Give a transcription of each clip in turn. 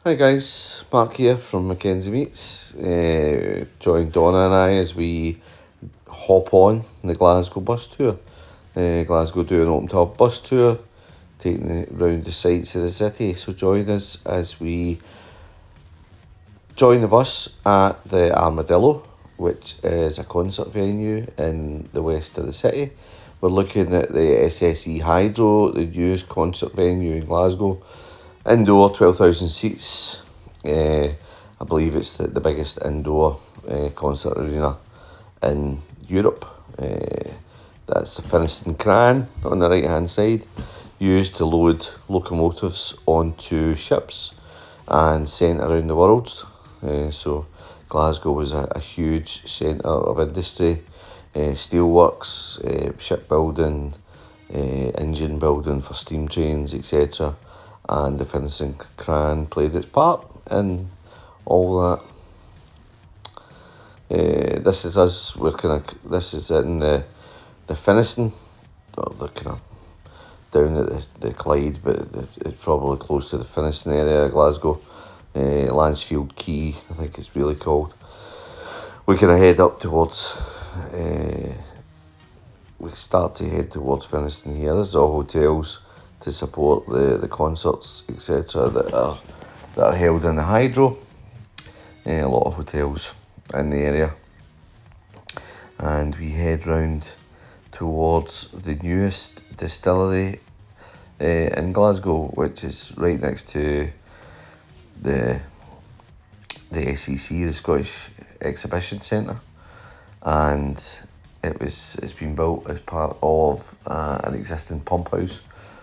Hi guys, Mark here from McKenzie Meets. Join Donna and I as we hop on the Glasgow bus tour. Glasgow do an open top bus tour, taking round the sights of the city. So join us as we join the bus at the Armadillo, which is a concert venue in the west of the city. We're looking at the SSE Hydro, the newest concert venue in Glasgow. Indoor, 12,000 seats. I believe it's the biggest indoor concert arena in Europe. That's the Finiston Cran on the right hand side, used to load locomotives onto ships and sent around the world. So Glasgow was a huge centre of industry, steelworks, shipbuilding, engine building for steam trains, etc. And the Finiston Cran played its part in all that. This is us. This is in the Finiston, or the kind of down at the Clyde, but it's probably close to the Finiston area of Glasgow. Lansfield Quay, I think it's really called. We kind of head up towards. We start to head towards Finiston here. This is all hotels to support the concerts, etc. that are held in the Hydro. A lot of hotels in the area. And we head round towards the newest distillery in Glasgow, which is right next to the SEC, the Scottish Exhibition Centre. And it's been built as part of an existing pump house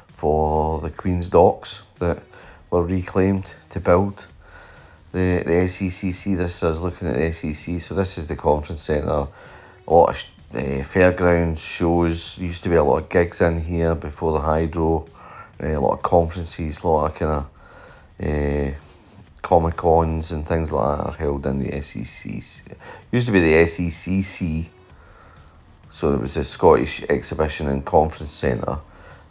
for the Queen's Docks that were reclaimed to build the SECC. This is looking at the SEC, so this is the conference centre. A lot of fairgrounds, shows, used to be a lot of gigs in here before the Hydro, a lot of conferences, a lot of kind of Comic Cons and things like that are held in the SEC. Used to be the SECC, so it was the Scottish Exhibition and Conference Centre,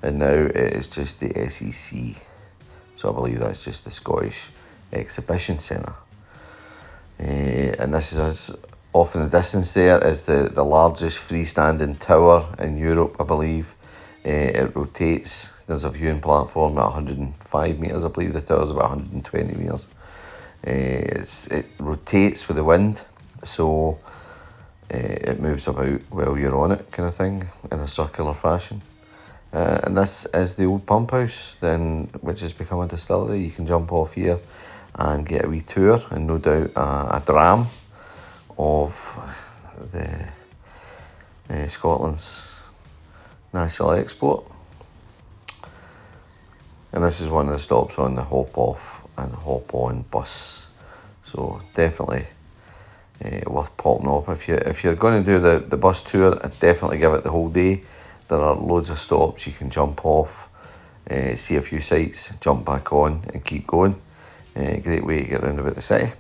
and now it is just the SEC. So I believe that's just the Scottish Exhibition Centre. And this is us off in the distance. There is the largest freestanding tower in Europe, I believe. It rotates. There's a viewing platform at 105 metres. I believe the tower's about 120 metres. It rotates with the wind, so it moves about while you're on it, kind of thing, in a circular fashion. And this is the old pump house, then, which has become a distillery. You can jump off here and get a wee tour, and no doubt a dram of the Scotland's national export. And this is one of the stops on the hop off and hop on bus. So definitely worth popping up. If you're going to do the bus tour, I'd definitely give it the whole day. There are loads of stops you can jump off, see a few sights, jump back on and keep going. Great way to get around about the city.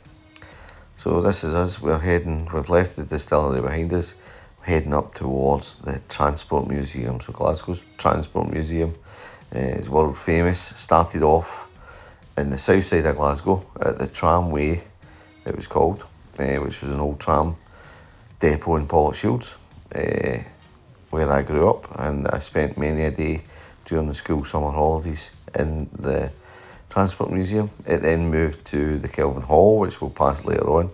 So this is us. We've left the distillery behind us. We're heading up towards the Transport Museum. So Glasgow's Transport Museum is world famous. Started off in the south side of Glasgow at the Tramway, it was called, which was an old tram depot in Pollokshields, where I grew up, and I spent many a day during the school summer holidays in the Transport Museum. It then moved to the Kelvin Hall, which we'll pass later on,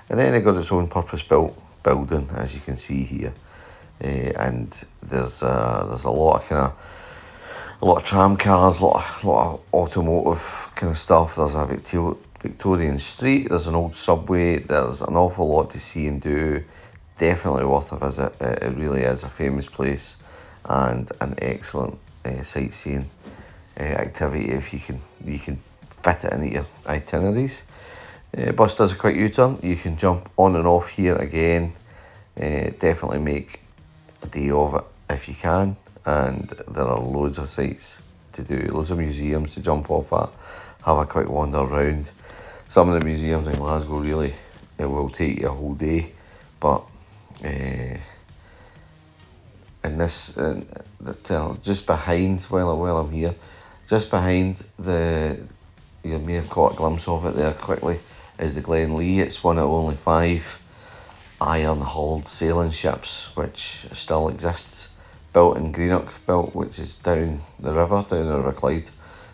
and then it got its own purpose-built building, as you can see here. And there's a lot of tram cars, a lot of automotive kind of stuff. There's a Victorian street. There's an old subway. There's an awful lot to see and do. Definitely worth a visit. It really is a famous place and an excellent sightseeing activity if you can fit it into your itineraries. Bus does a quick U-turn. You can jump on and off here again. Definitely make a day of it if you can. And there are loads of sights to do, loads of museums to jump off at, have a quick wander around. Some of the museums in Glasgow really, it will take you a whole day, but in this, just behind, while I'm here, just behind the you may have caught a glimpse of it there quickly, is the Glen Lee. It's one of only 5 iron-hulled sailing ships which still exists, built in Greenock, which is down the River Clyde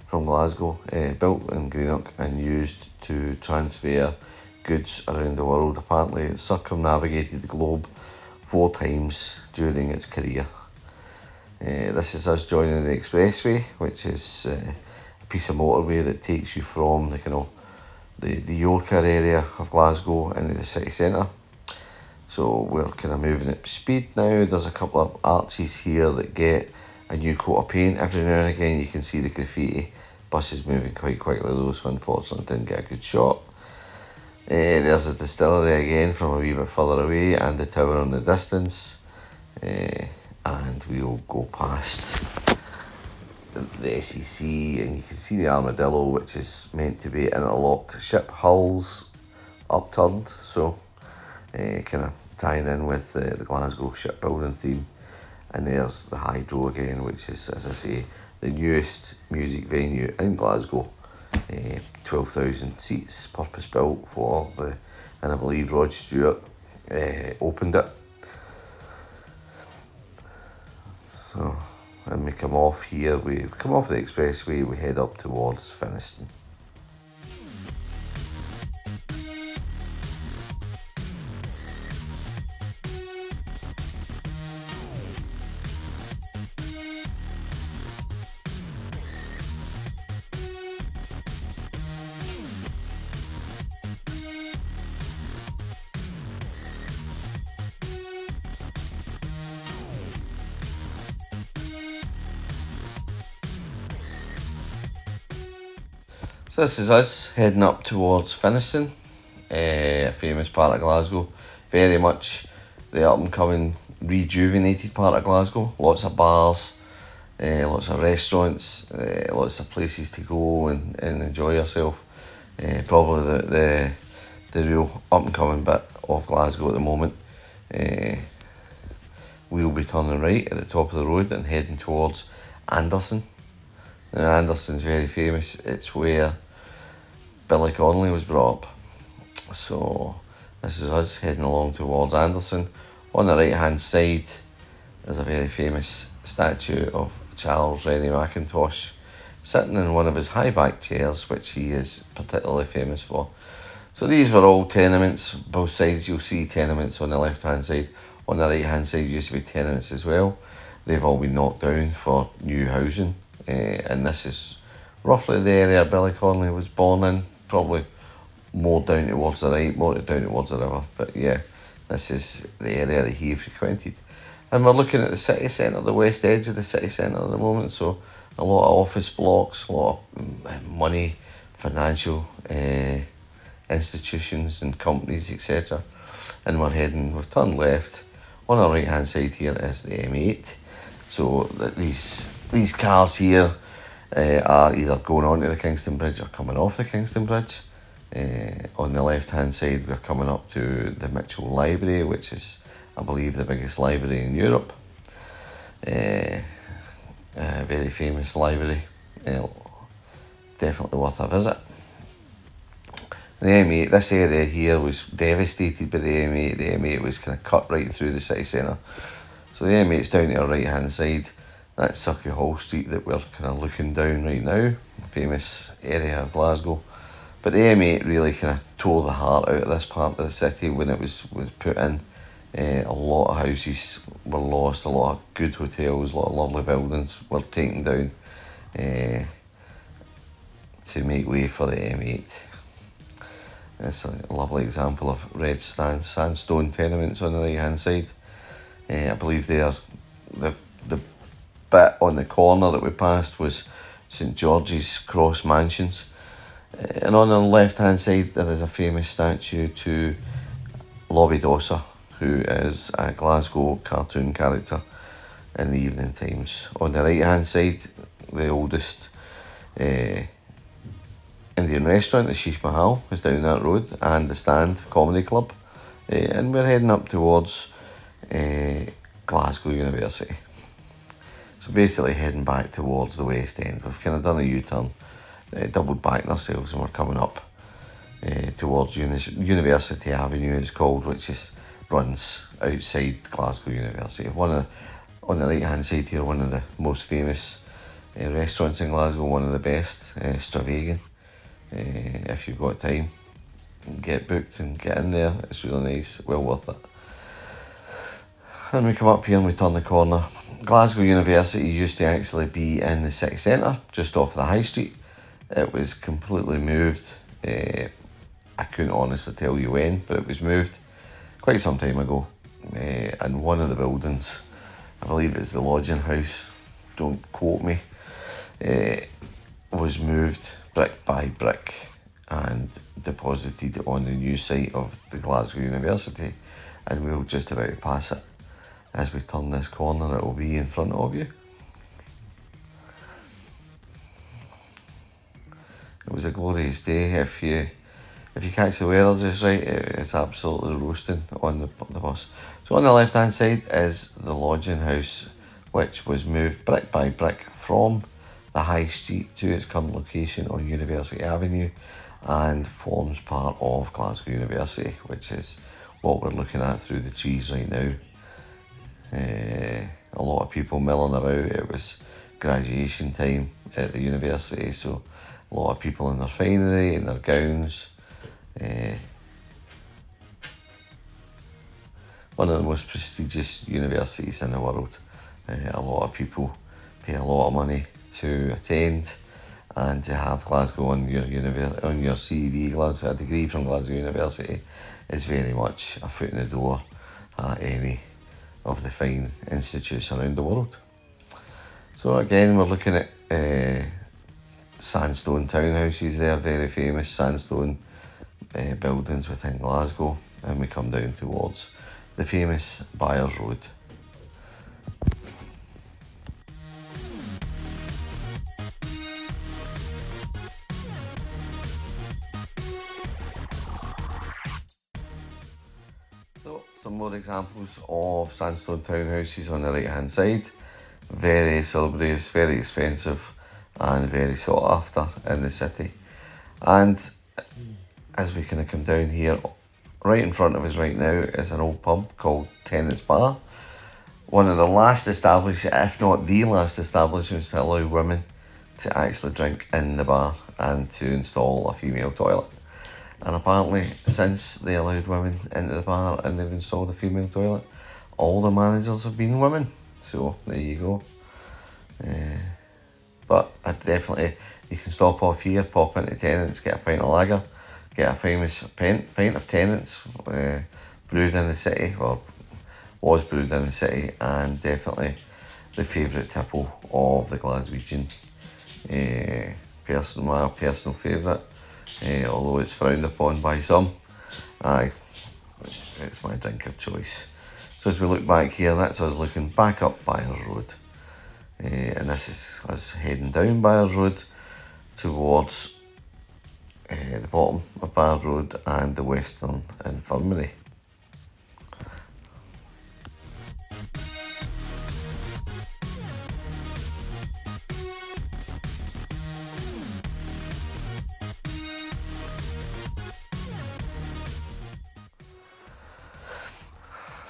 from Glasgow, built in Greenock and used to transfer goods around the world. Apparently it circumnavigated the globe 4 times during its career. This is us joining the expressway, which is a piece of motorway that takes you from the Yorker area of Glasgow into the city centre. So we're kind of moving at speed now. There's a couple of arches here that get a new coat of paint. Every now and again you can see the graffiti. Bus is moving quite quickly though, so unfortunately didn't get a good shot. There's a distillery again from a wee bit further away, and the tower in the distance. And we'll go past the SEC, and you can see the Armadillo, which is meant to be interlocked ship hulls upturned, so kind of tying in with the Glasgow shipbuilding theme. And there's the Hydro again, which is, as I say, the newest music venue in Glasgow. 12,000 seats, purpose built for and I believe Rod Stewart opened it. So, and we come off here, we come off the expressway, we head up towards Finniston. So this is us heading up towards Finniston, a famous part of Glasgow. Very much the up and coming rejuvenated part of Glasgow. Lots of bars, lots of restaurants, lots of places to go and enjoy yourself. Probably the real up and coming bit of Glasgow at the moment. We'll be turning right at the top of the road and heading towards Anderson. Now Anderson's very famous. It's where Billy Connolly was brought up. So this is us heading along towards Anderson. On the right hand side there's a very famous statue of Charles Rennie Mackintosh sitting in one of his high back chairs, which he is particularly famous for. So these were all tenements. Both sides you'll see tenements on the left hand side. On the right hand side used to be tenements as well. They've all been knocked down for new housing. And this is roughly the area Billy Connolly was born in, probably more down towards the right, more down towards the river, but yeah, this is the area that he frequented. And we're looking at the city centre, the west edge of the city centre at the moment, so a lot of office blocks, a lot of money, financial institutions and companies, etc. And we've turned left. On our right hand side here is the M8, so these cars here are either going onto the Kingston Bridge or coming off the Kingston Bridge. On the left hand side we're coming up to the Mitchell Library, which is I believe the biggest library in Europe. A very famous library, definitely worth a visit. The M8, this area here was devastated by the M8. The M8 was kind of cut right through the city centre. So the M8's down to our right hand side. That's Circuit Hall Street that we're kind of looking down right now, famous area of Glasgow. But the M8 really kind of tore the heart out of this part of the city when it was put in. A lot of houses were lost, a lot of good hotels, a lot of lovely buildings were taken down to make way for the M8. It's a lovely example of red sandstone tenements on the right hand side. I believe they are the bit on the corner that we passed was St George's Cross Mansions. And on the left hand side there is a famous statue to Lobby Dosser, who is a Glasgow cartoon character in the Evening Times. On the right hand side, the oldest Indian restaurant, the Sheesh Mahal, is down that road, and the Stand Comedy Club. And we're heading up towards Glasgow University. So basically heading back towards the West End. We've kind of done a U-turn, doubled back themselves and were coming up towards University Avenue, it's called, which runs outside Glasgow University. On the right hand side here, one of the most famous restaurants in Glasgow, one of the best, Stravagan. If you've got time, get booked and get in there. It's really nice, well worth it. And we come up here and we turn the corner. Glasgow University used to actually be in the city centre, just off the high street. It was completely moved. I couldn't honestly tell you when, but it was moved quite some time ago. And one of the buildings, I believe it's the lodging house, don't quote me, was moved brick by brick and deposited on the new site of the Glasgow University, and we'll just about pass it. As we turn this corner, it will be in front of you. It was a glorious day. If you catch the weather just right, it's absolutely roasting on the bus. So on the left hand side is the lodging house, which was moved brick by brick from the high street to its current location on University Avenue, and forms part of Glasgow University, which is what we're looking at through the trees right now. A lot of people milling about. It was graduation time at the university, so a lot of people in their finery, in their gowns. One of the most prestigious universities in the world. A lot of people pay a lot of money to attend and to have Glasgow on your CV. A degree from Glasgow University is very much a foot in the door at any of the fine institutes around the world. So again, we're looking at sandstone townhouses there, very famous sandstone buildings within Glasgow, and we come down towards the famous Byres Road. So some more examples of sandstone townhouses on the right hand side. Very salubrious, very expensive, and very sought after in the city. And as we kind of come down here, right in front of us right now is an old pub called Tenants Bar. One of the last establishments, if not the last establishments, to allow women to actually drink in the bar and to install a female toilet. And apparently, since they allowed women into the bar and they've installed a female toilet, all the managers have been women. So there you go. But you can stop off here, pop into Tennent's, get a pint of lager, get a famous pint of Tennent's, brewed in the city, or was brewed in the city, and definitely the favourite tipple of the Glaswegian. My personal favourite, although it's frowned upon by some. It's my drink of choice. So as we look back here, that's us looking back up Byres Road. And this is us heading down Byres Road towards the bottom of Byres Road and the Western Infirmary.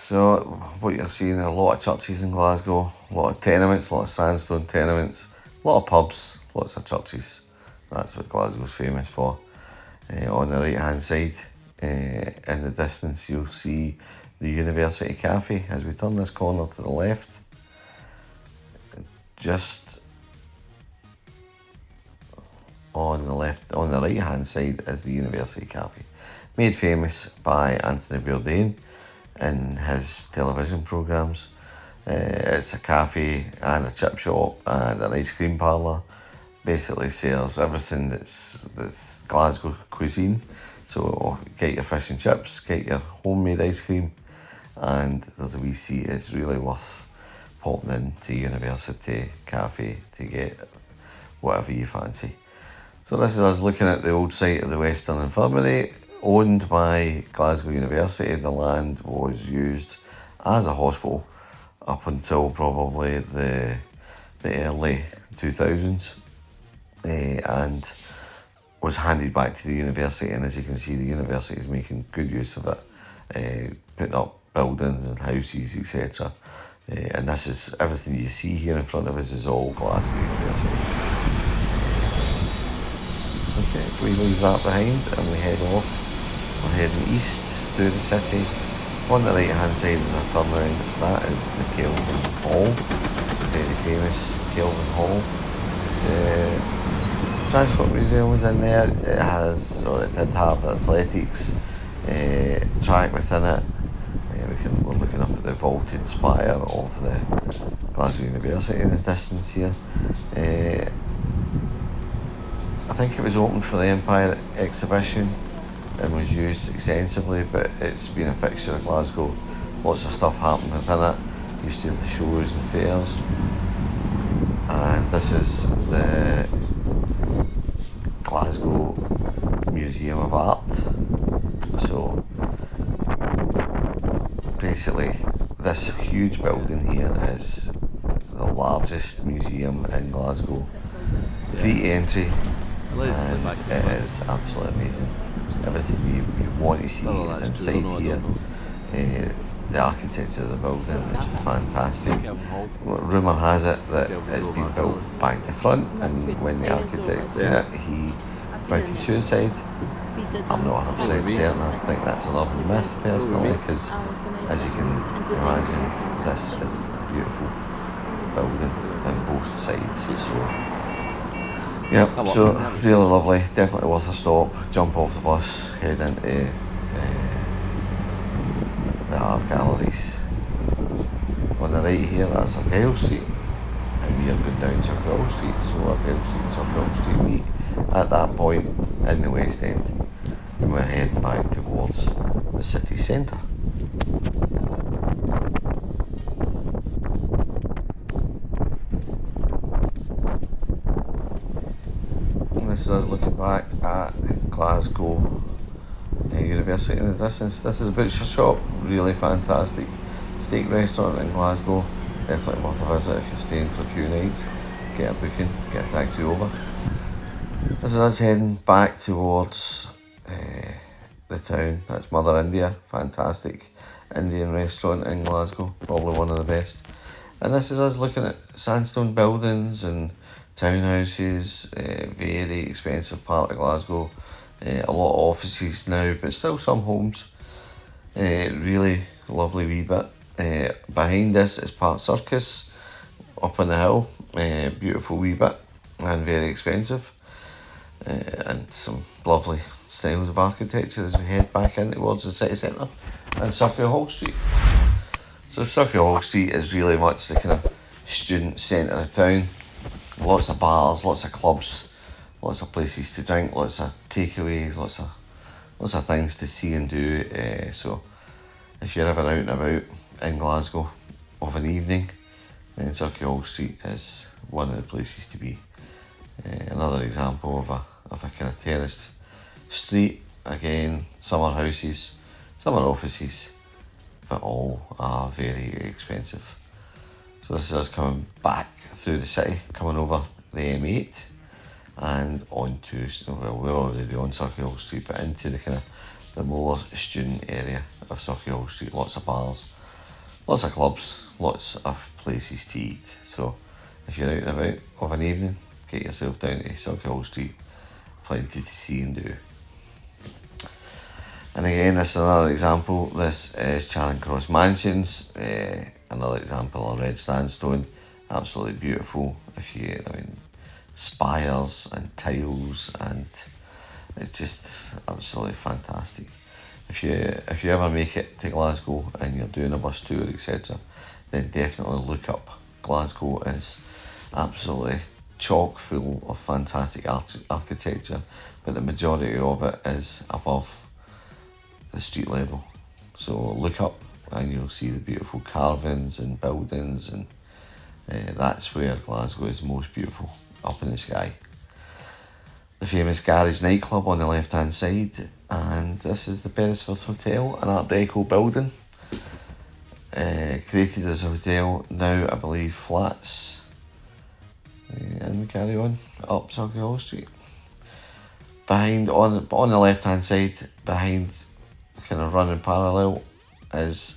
So what you're seeing, a lot of churches in Glasgow, a lot of tenements, a lot of sandstone tenements, a lot of pubs, lots of churches. That's what Glasgow's famous for. On the right hand side, in the distance, you'll see the University Cafe. As we turn this corner to the left, just on the right hand side is the University Cafe, made famous by Anthony Bourdain in his television programmes. It's a cafe and a chip shop and an ice cream parlour. Basically serves everything that's Glasgow cuisine. So get your fish and chips, get your homemade ice cream, and there's a wee seat. It's really worth popping into University Cafe to get whatever you fancy. So this is us looking at the old site of the Western Infirmary, owned by Glasgow University. The land was used as a hospital up until probably the early 2000s. and was handed back to the university, and as you can see, the university is making good use of it, putting up buildings and houses, etc. And this is everything you see here in front of us is all Glasgow University. Okay, we leave that behind and we head off. We're heading east through the city. On the right hand side is a turnaround. That is the Kelvin Hall, very famous Kelvin Hall. Transport Museum was in there. It has, or it did have, the athletics track within it. We're looking up at the vaulted spire of the Glasgow University in the distance here. I think it was opened for the Empire exhibition and was used extensively, but it's been a fixture of Glasgow. Lots of stuff happened within it. Used to have the shows and fairs. And this is the Glasgow Museum of Art. So basically this huge building here is the largest museum in Glasgow. Free entry, and it is absolutely amazing. Everything you want to see is inside here. The architecture of the building is fantastic. Rumour has it that it's been built back to front, and when the architect seen it, he committed suicide. I'm not 100% certain. I think that's an urban myth personally, because as you can imagine, this is a beautiful building on both sides. So yeah, so really lovely, definitely worth a stop. Jump off the bus, head into the art galleries. On the right here, that's Argyle Street, and we are going down Argyle Street, so Argyle Street and Argyle Street meet at that point in the West End, and we're heading back towards the city centre. This is us looking back at Glasgow University in the distance. This is a butcher shop, really fantastic steak restaurant in Glasgow. Definitely worth a visit if you're staying for a few nights. Get a booking, get a taxi over. This is us heading back towards the town. That's Mother India, fantastic Indian restaurant in Glasgow, probably one of the best. And this is us looking at sandstone buildings and townhouses, very expensive part of Glasgow. A lot of offices now, but still some homes. Really lovely wee bit. Behind this is Park Circus, up on the hill. Beautiful wee bit and very expensive. And some lovely styles of architecture as we head back in towards the city centre and Circular Hall Street. So Circular Hall Street is really much the kind of student centre of town. Lots of bars, lots of clubs, lots of places to drink, lots of takeaways, lots of things to see and do. So if you're ever out and about in Glasgow of an evening, then Circular Hall Street is one of the places to be. Another example of a kind of terraced street. Again, some are houses, some are offices, but all are very expensive. So this is us coming back through the city, coming over the M8 and onto, well, we're already on Circular Hall Street, but into the kind of the more student area of Circular Hall Street. Lots of bars, lots of clubs, lots of places to eat. So if you're out and about of an evening, get yourself down to Circular Hall Street, plenty to see and do. And again, this is another example. This is Charing Cross Mansions, another example of red sandstone, absolutely beautiful. Spires and tiles, and it's just absolutely fantastic. If you ever make it to Glasgow and you're doing a bus tour, etc., then definitely look up Glasgow. It's absolutely chock full of fantastic architecture, but the majority of it is above the street level. So look up and you'll see the beautiful carvings and buildings, and that's where Glasgow is most beautiful, up in the sky. The famous Garage nightclub on the left hand side, and this is the Beresford Hotel, an Art Deco building, created as a hotel, now I believe flats. And we carry on up Sauchiehall Street. Behind, on the left hand side, behind, kind of running parallel, is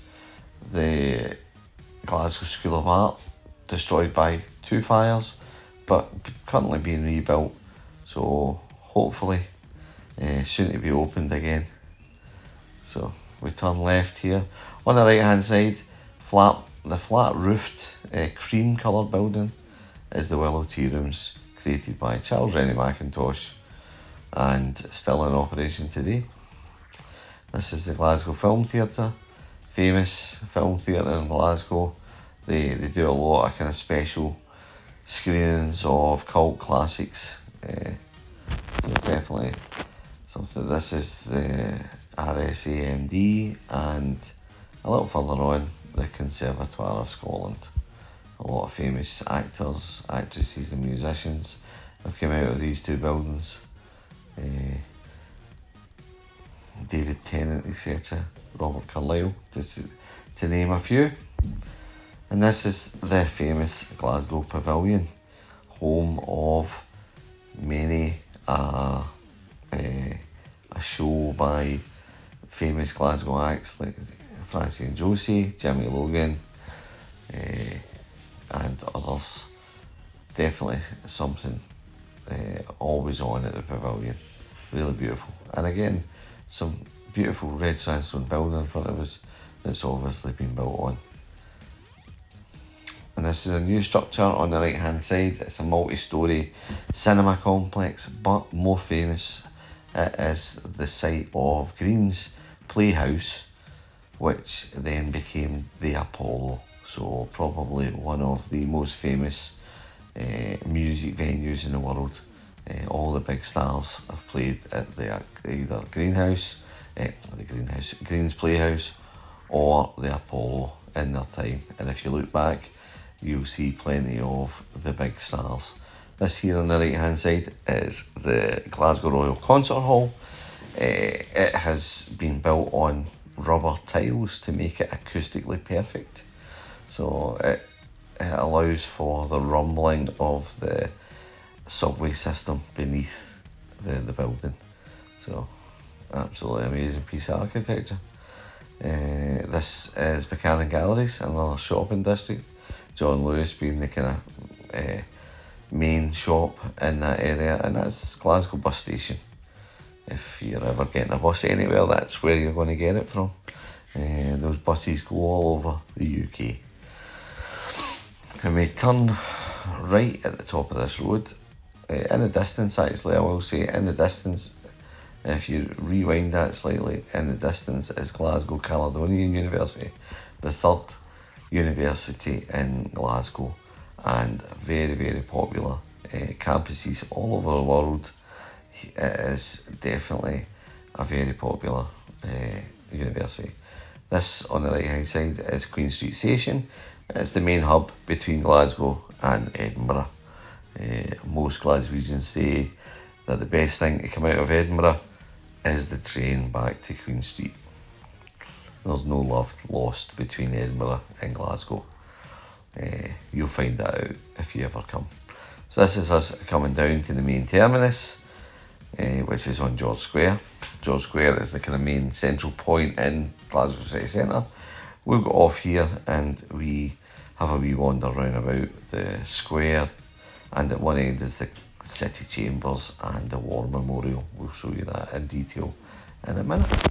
the Glasgow School of Art, destroyed by 2 fires, but currently being rebuilt, so hopefully soon to be opened again. So we turn left here. On the right hand side, the flat roofed cream coloured building is the Willow Tea Rooms, created by Charles Rennie Mackintosh and still in operation today. This is the Glasgow Film Theatre, famous film theatre in Glasgow. They do a lot of kind of special screenings of cult classics. So definitely something. This is the RSAMD, and a little further on, the Conservatoire of Scotland. A lot of famous actors, actresses and musicians have come out of these 2 buildings. David Tennant, etc., Robert Carlyle, to name a few. And this is the famous Glasgow Pavilion, home of many a show by famous Glasgow acts like Francie and Josie, Jimmy Logan, and others. Definitely something always on at the Pavilion. Really beautiful. And again, some beautiful red sandstone building in front of us that's obviously been built on. And this is a new structure on the right hand side. It's a multi-storey cinema complex, but more famous, it is the site of Green's Playhouse, which then became the Apollo. So probably one of the most famous music venues in the world. All the big stars have played at either Green's Playhouse or the Apollo in their time. And if you look back, you'll see plenty of the big stars. This here on the right hand side is the Glasgow Royal Concert Hall. It has been built on rubber tiles to make it acoustically perfect. So it allows for the rumbling of the subway system beneath the building. So absolutely amazing piece of architecture. This is Buchanan Galleries, another shopping district. John Lewis being the kind of main shop in that area, and that's Glasgow bus station. If you're ever getting a bus anywhere, that's where you're going to get it from. Those buses go all over the UK. And we turn right at the top of this road. In the distance, actually, I will say, in the distance, if you rewind that slightly, in the distance is Glasgow Caledonian University, the 3rd university in Glasgow, and very, very popular. Campuses all over the world. It is definitely a very popular university. This on the right hand side is Queen Street Station. It's the main hub between Glasgow and Edinburgh. Most Glaswegians say that the best thing to come out of Edinburgh is the train back to Queen Street. There's no love lost between Edinburgh and Glasgow. You'll find that out if you ever come. So this is us coming down to the main terminus, which is on George Square. George Square is the kind of main central point in Glasgow City Centre. We'll go off here and we have a wee wander round about the square, and at one end is the City Chambers and the War Memorial. We'll show you that in detail in a minute.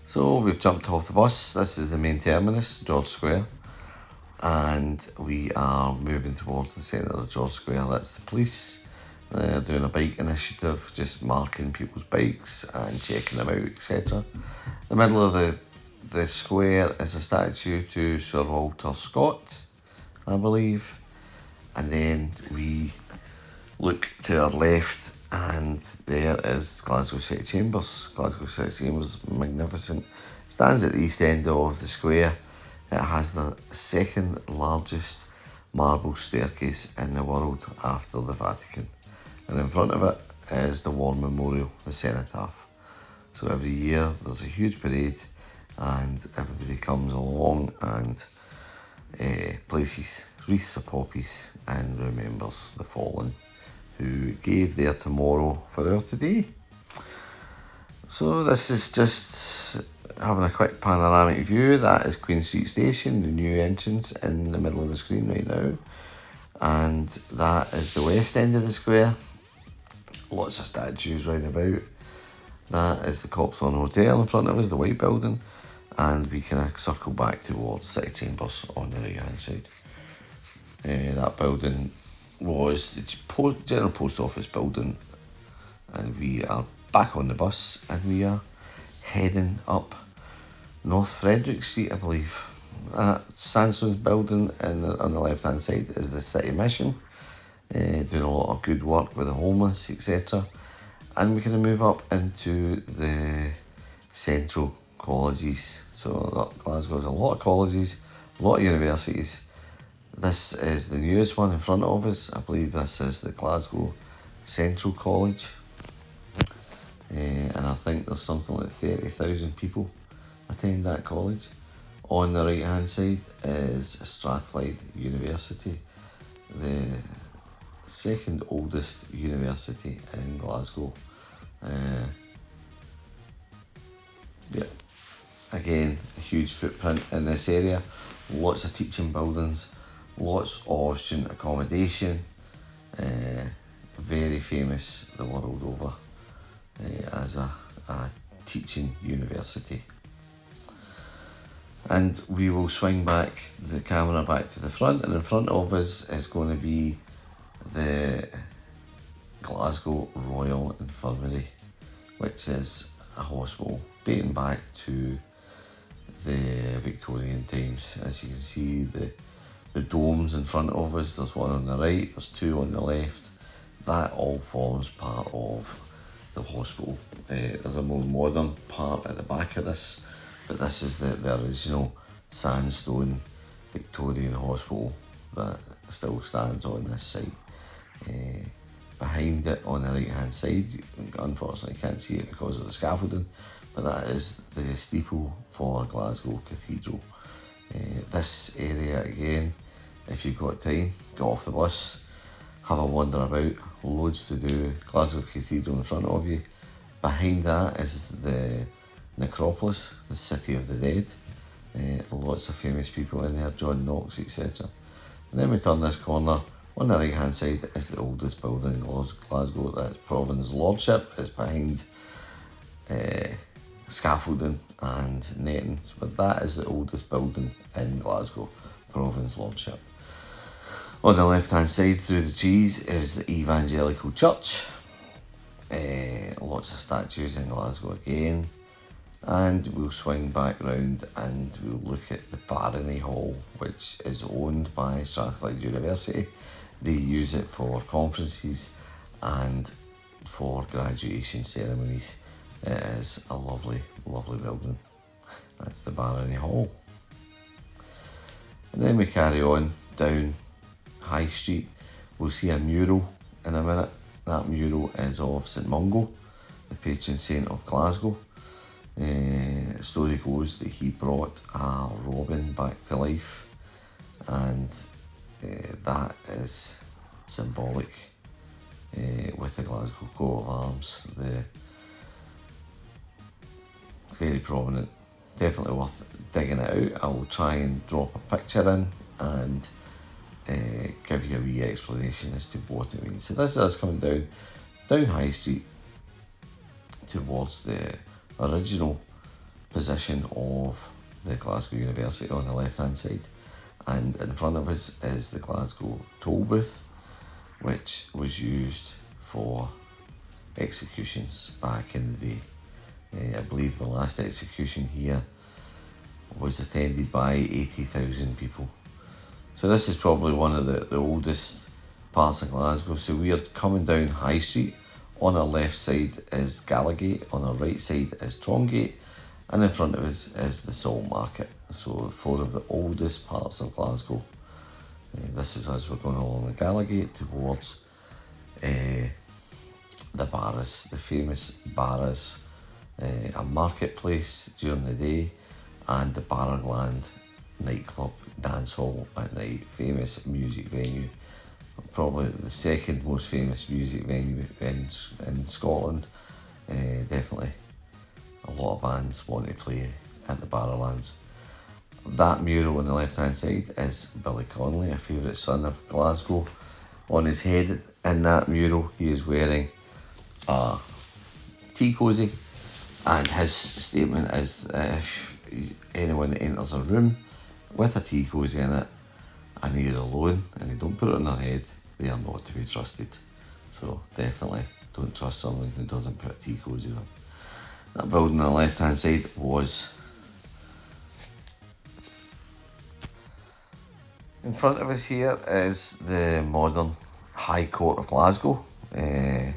So we've jumped off the bus. This is the main terminus, George Square, and we are moving towards the centre of George Square. That's the police. They're doing a bike initiative, just marking people's bikes and checking them out, etc. The middle of the square is a statue to Sir Walter Scott, I believe. And then we look to our left, and there is Glasgow City Chambers. Glasgow City Chambers, magnificent. Stands at the east end of the square. It has the second largest marble staircase in the world after the Vatican. And in front of it is the War Memorial, the cenotaph. So every year there's a huge parade, and everybody comes along and places wreaths of poppies and remembers the fallen who gave their tomorrow for our today. So this is just having a quick panoramic view. That is Queen Street Station, the new entrance in the middle of the screen right now. And that is the west end of the square. Lots of statues round about. That is the Copthorne Hotel in front of us, the white building. And we kind of circle back towards City Chambers on the right hand side. That building was the General Post Office building. And we are back on the bus, and we are heading up North Frederick Street, I believe. That Sandstone's building on the left hand side is the City Mission, doing a lot of good work with the homeless, etc. And we're going to move up into the central colleges. So Glasgow has a lot of colleges, a lot of universities. This is the newest one in front of us. I believe this is the Glasgow Central College. And I think there's something like 30,000 people attend that college. On the right hand side is Strathclyde University, the second oldest university in Glasgow. Again, a huge footprint in this area. Lots of teaching buildings, lots of student accommodation. Very famous the world over as a teaching university. And we will swing back the camera back to the front, and in front of us is going to be the Glasgow Royal Infirmary, which is a hospital dating back to the Victorian times. As you can see, the domes in front of us, there's one on the right, there's two on the left. That all forms part of the hospital. There's a more modern part at the back of this, but this is the original sandstone Victorian hospital that still stands on this site. Behind it on the right hand side, unfortunately you can't see it because of the scaffolding, but that is the steeple for Glasgow Cathedral. This area again, if you've got time, get off the bus, have a wander about, loads to do. Glasgow Cathedral in front of you. Behind that is the necropolis, the City of the Dead. Lots of famous people in there, John Knox, etc. And then we turn this corner. On the right hand side is the oldest building in Glasgow, that's Provin's Lordship. It's behind scaffolding and netting, but that is the oldest building in Glasgow, Provin's Lordship. On the left hand side through the trees is the Evangelical Church. Lots of statues in Glasgow again. And we'll swing back round and we'll look at the Barony Hall, which is owned by Strathclyde University. They use it for conferences and for graduation ceremonies. It is a lovely, lovely building. That's the Barony Hall. And then we carry on down High Street. We'll see a mural in a minute. That mural is of St Mungo, the patron saint of Glasgow. The story goes that he brought a robin back to life, and that is symbolic with the Glasgow coat of arms. Very prominent, definitely worth digging it out. I will try and drop a picture in and give you a wee explanation as to what it means. So this is us coming down High Street towards the original position of the Glasgow University on the left hand side, and in front of us is the Glasgow toll booth, which was used for executions back in the day. I believe the last execution here was attended by 80,000 people. So this is probably one of the oldest parts of Glasgow. So we are coming down High Street. On our left side is Gallagate, on our right side is Trongate, and in front of us is the Salt Market. So 4 of the oldest parts of Glasgow. This is as we're going along the Gallagate towards the Barras, the famous Barras, a marketplace during the day, and the Barrowland nightclub, dance hall at night, famous music venue. Probably the second most famous music venue in Scotland. Definitely a lot of bands want to play at the Barrowlands. That mural on the left hand side is Billy Connolly, a favourite son of Glasgow. On his head in that mural he is wearing a tea cosy, and his statement is that if anyone enters a room with a tea cosy in it and he is alone and they don't put it on their head, they are not to be trusted. So definitely don't trust someone who doesn't put a tea cosy on. That building on the left hand side was. In front of us here is the modern High Court of Glasgow, and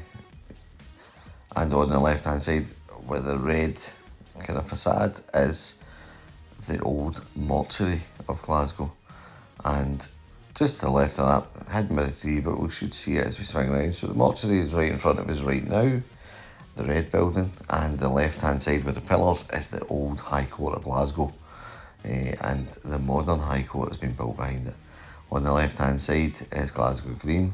on the left hand side with the red kind of facade is the old mortuary of Glasgow, and just to the left of that, hidden by the tree, but we should see it as we swing around. So the mortuary is right in front of us right now, the red building, and the left hand side with the pillars is the old High Court of Glasgow, and the modern High Court has been built behind it. On the left hand side is Glasgow Green,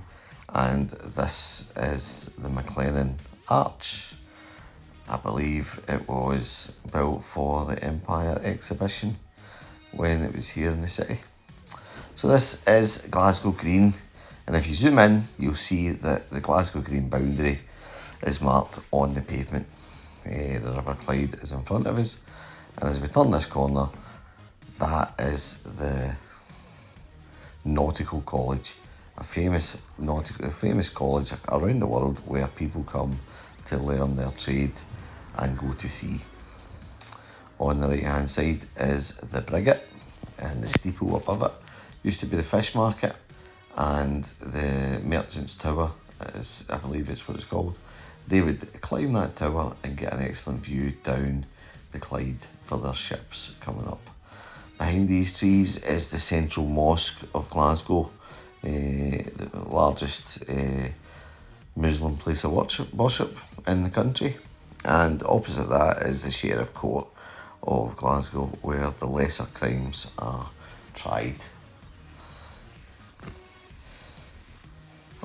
and this is the McLennan Arch. I believe it was built for the Empire exhibition when it was here in the city. So this is Glasgow Green, and if you zoom in you'll see that the Glasgow Green boundary is marked on the pavement. The River Clyde is in front of us, and as we turn this corner, that is the Nautical College, a famous college around the world where people come to learn their trade and go to sea. On the right hand side is the Brigget, and the steeple above it used to be the fish market, and the Merchant's Tower is, I believe it's what it's called. They would climb that tower and get an excellent view down the Clyde for their ships coming up. Behind these trees is the Central Mosque of Glasgow, the largest Muslim place of worship in the country, and opposite that is the Sheriff Court of Glasgow, where the lesser crimes are tried.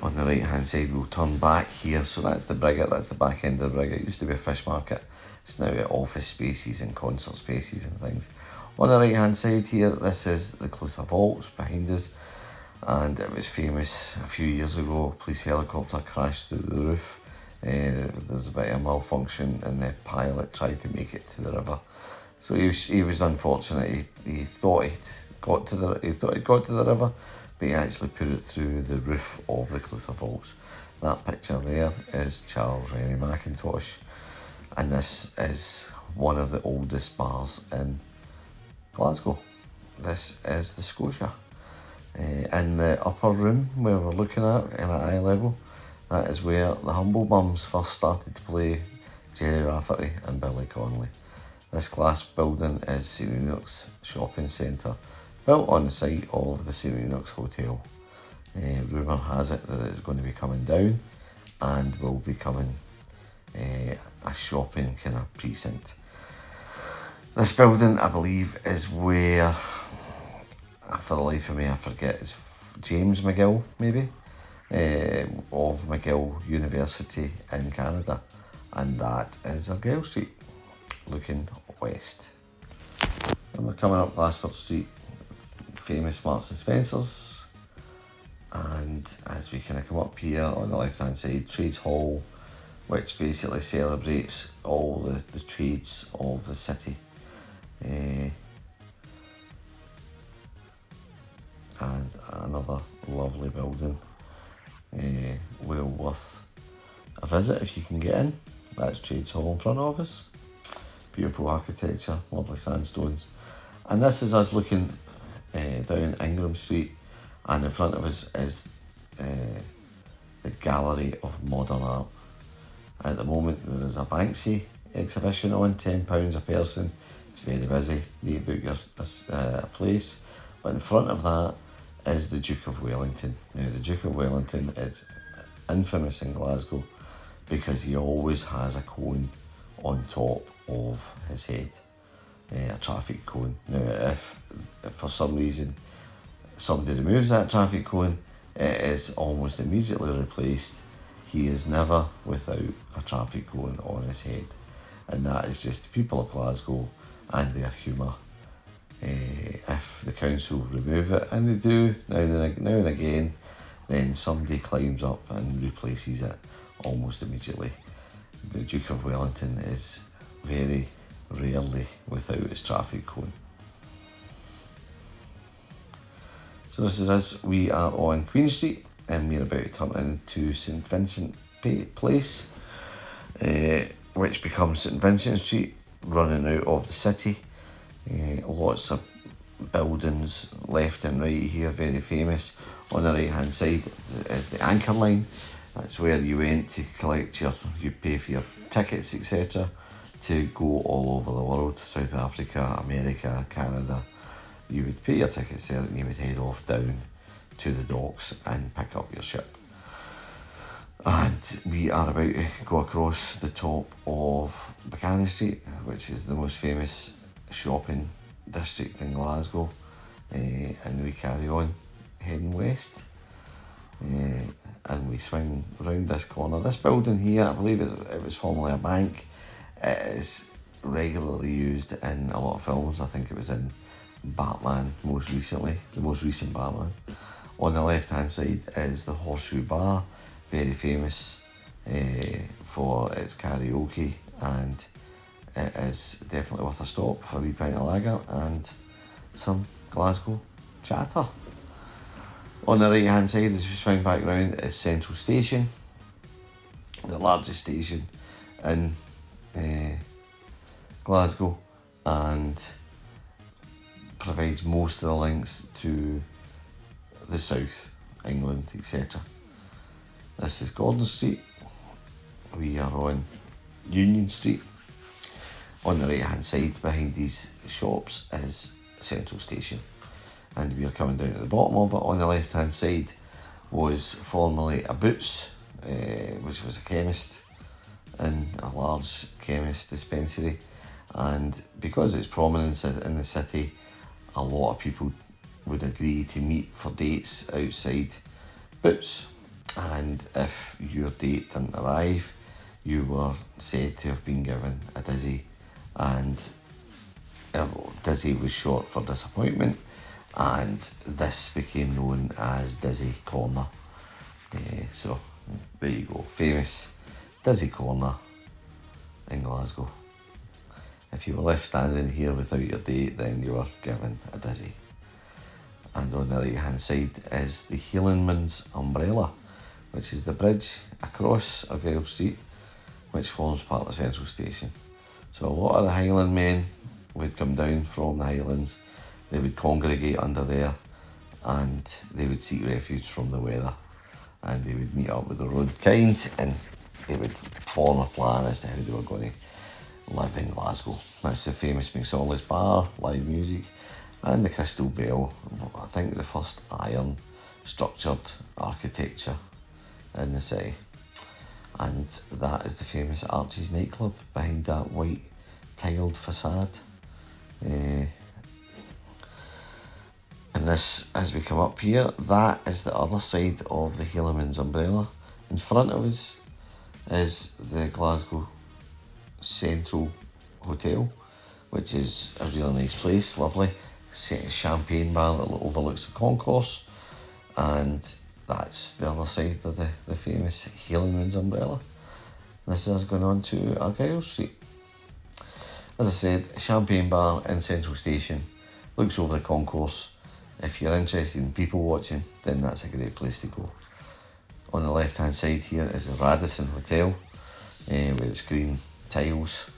On the right hand side we'll turn back here, so that's the Brigget, that's the back end of the Brigget. It used to be a fish market, it's now office spaces and concert spaces and things. On the right hand side here, this is the Clutha Vaults behind us, and it was famous a few years ago. A police helicopter crashed through the roof. There was a bit of a malfunction and the pilot tried to make it to the river. So he was unfortunate. He thought he'd got to the river, but he actually put it through the roof of the Clutha Vaults. That picture there is Charles Rennie Mackintosh, and this is one of the oldest bars in Glasgow. This is the Scotia. In the upper room where we're looking at in eye level, that is where the Humble Bums first started to play Jerry Rafferty and Billy Connolly. This glass building is St Enoch's Shopping Centre, built on the site of the St Enoch's Hotel. Rumour has it that it's going to be coming down and will be becoming a shopping kind of precinct. This building, I believe, is where, for the life of me, I forget, it's James McGill, maybe, of McGill University in Canada, and that is Argyle Street, looking west. And we're coming up Glasford Street, famous Marks and Spencer's, and as we kind of come up here on the left hand side, Trades Hall, which basically celebrates all the trades of the city. And another lovely building, well worth a visit if you can get in. That's Trades Hall in front of us. Beautiful architecture, lovely sandstones. And this is us looking down Ingram Street, And in front of us is the Gallery of Modern Art. At the moment there is a Banksy exhibition on, £10 a person. It's very busy, you book your place. But in front of that is the Duke of Wellington. Now the Duke of Wellington is infamous in Glasgow because he always has a cone on top of his head, a traffic cone. Now if for some reason somebody removes that traffic cone, it is almost immediately replaced. He is never without a traffic cone on his head, and that is just the people of Glasgow and their humour. If the council remove it, and they do now and again, then somebody climbs up and replaces it almost immediately. The Duke of Wellington is very rarely without his traffic cone. So this is us. We are on Queen Street and we're about to turn into St Vincent Place, which becomes St Vincent Street, running out of the city. Lots of buildings left and right here, very famous. On the right hand side is the Anchor Line. That's where you went to collect you pay for your tickets, etc., to go all over the world, South Africa, America, Canada. You would pay your tickets there and you would head off down to the docks and pick up your ship. And we are about to go across the top of Buchanan Street, which is the most famous shopping district in Glasgow, and we carry on heading west, and we swing round this corner. This building here, I believe it was formerly a bank. It is regularly used in a lot of films. I think it was in Batman most recently, the most recent Batman. On the left hand side is the Horseshoe Bar, very famous for its karaoke, and it is definitely worth a stop for a wee pint of lager and some Glasgow chatter. On the right hand side, as we swing back round, is Central Station, the largest station in Glasgow, and provides most of the links to the south, England, etc. This is Gordon Street. We are on Union Street. On the right hand side behind these shops is Central Station, and we are coming down to the bottom of it. On the left hand side was formerly a Boots, which was a chemist in a large chemist dispensary, and because its prominence in the city, a lot of people would agree to meet for dates outside Boots, and if your date didn't arrive, you were said to have been given a dizzy, and dizzy was short for disappointment, and this became known as Dizzy Corner. So there you go, famous Dizzy Corner in Glasgow. If you were left standing here without your date, then you were given a dizzy. And on the right hand side is the Hielanman's Umbrella, which is the bridge across Argyle Street, which forms part of Central Station. So a lot of the Highlandmen would come down from the Highlands, they would congregate under there, and they would seek refuge from the weather, and they would meet up with the road kind, and they would form a plan as to how they were going to live in Glasgow. That's the famous McSorley's Bar, live music, and the Crystal Bell, I think the first iron structured architecture in the city. And that is the famous Archie's nightclub behind that white tiled facade. And this, as we come up here, that is the other side of the Hielanman's Umbrella. In front of us is the Glasgow Central Hotel, which is a really nice place, lovely champagne bar that overlooks the concourse, and that's the other side of the famous Hielanman's Umbrella. This is us going on to Argyle Street. As I said, champagne bar in Central Station, looks over the concourse. If you're interested in people watching, then that's a great place to go. On the left hand side here is the Radisson Hotel, with its green tiles.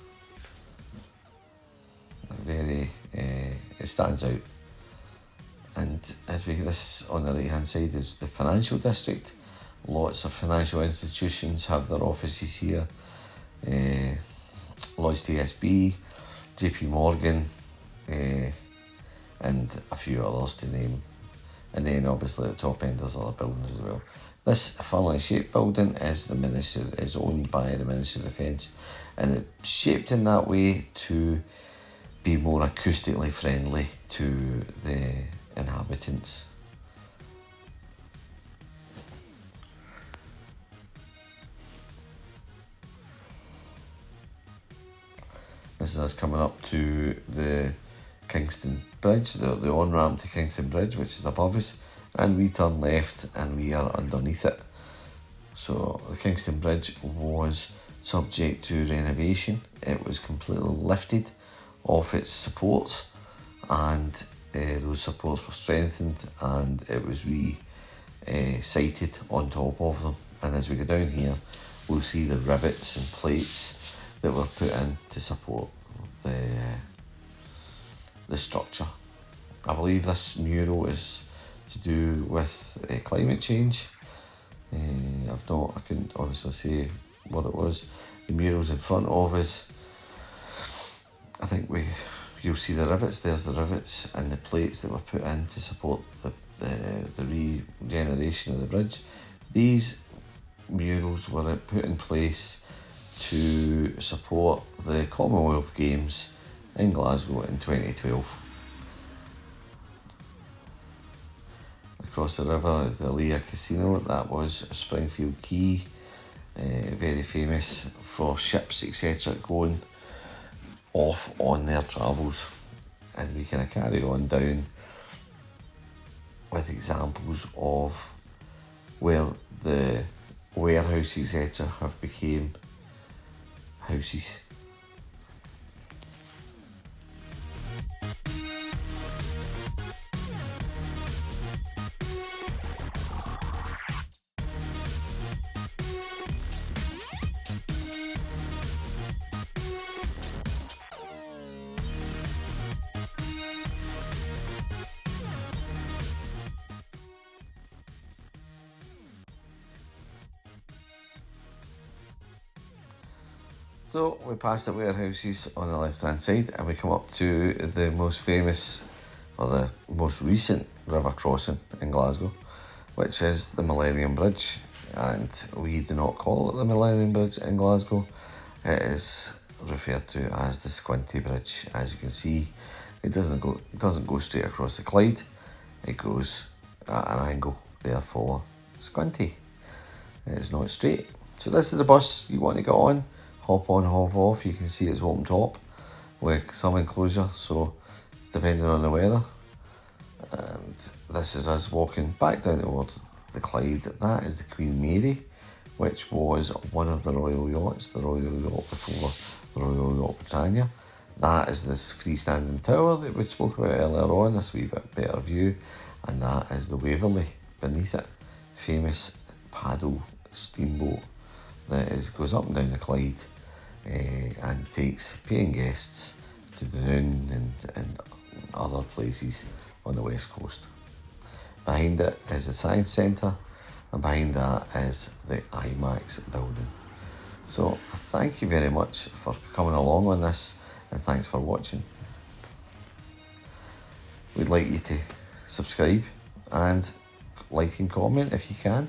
Very, it stands out. And as this on the right hand side is the financial district. Lots of financial institutions have their offices here. Lloyds TSB, JP Morgan, and a few others to name. And then obviously at the top end there's other buildings as well. This funnily shaped building is owned by the Ministry of Defence, and it's shaped in that way to be more acoustically friendly to the inhabitants. This is us coming up to the Kingston Bridge, the on-ramp to Kingston Bridge, which is above us, and we turn left and we are underneath it. So the Kingston Bridge was subject to renovation. It was completely lifted off its supports, and those supports were strengthened, and it was sighted on top of them. And as we go down here, we'll see the rivets and plates that were put in to support the structure. I believe this mural is to do with climate change. I couldn't obviously say what it was. The murals in front of us, I think you'll see the rivets. There's the rivets and the plates that were put in to support the regeneration of the bridge. These murals were put in place to support the Commonwealth Games in Glasgow in 2012. Across the river is the Leah Casino. That was Springfield Quay, very famous for ships etc. going off on their travels. And we kind of carry on down with examples of where the warehouses etc. have become houses. So we pass the warehouses on the left hand side and we come up to the most famous or the most recent river crossing in Glasgow, which is the Millennium Bridge. And we do not call it the Millennium Bridge in Glasgow. It is referred to as the Squinty Bridge. As you can see, it doesn't go straight across the Clyde. It goes at an angle, therefore squinty. It's not straight. So this is the bus you want to get on. Hop on, hop off. You can see it's open top with some enclosure, so depending on the weather. And this is us walking back down towards the Clyde. That is the Queen Mary, which was one of the royal yachts, the royal yacht before the Royal Yacht Britannia. That is this freestanding tower that we spoke about earlier on, this wee bit better view, and that is the Waverley beneath it, famous paddle steamboat that goes up and down the Clyde and takes paying guests to the Noon and other places on the west coast. Behind it is the Science Centre, and behind that is the IMAX building. So thank you very much for coming along on this, and thanks for watching. We'd like you to subscribe and like and comment if you can.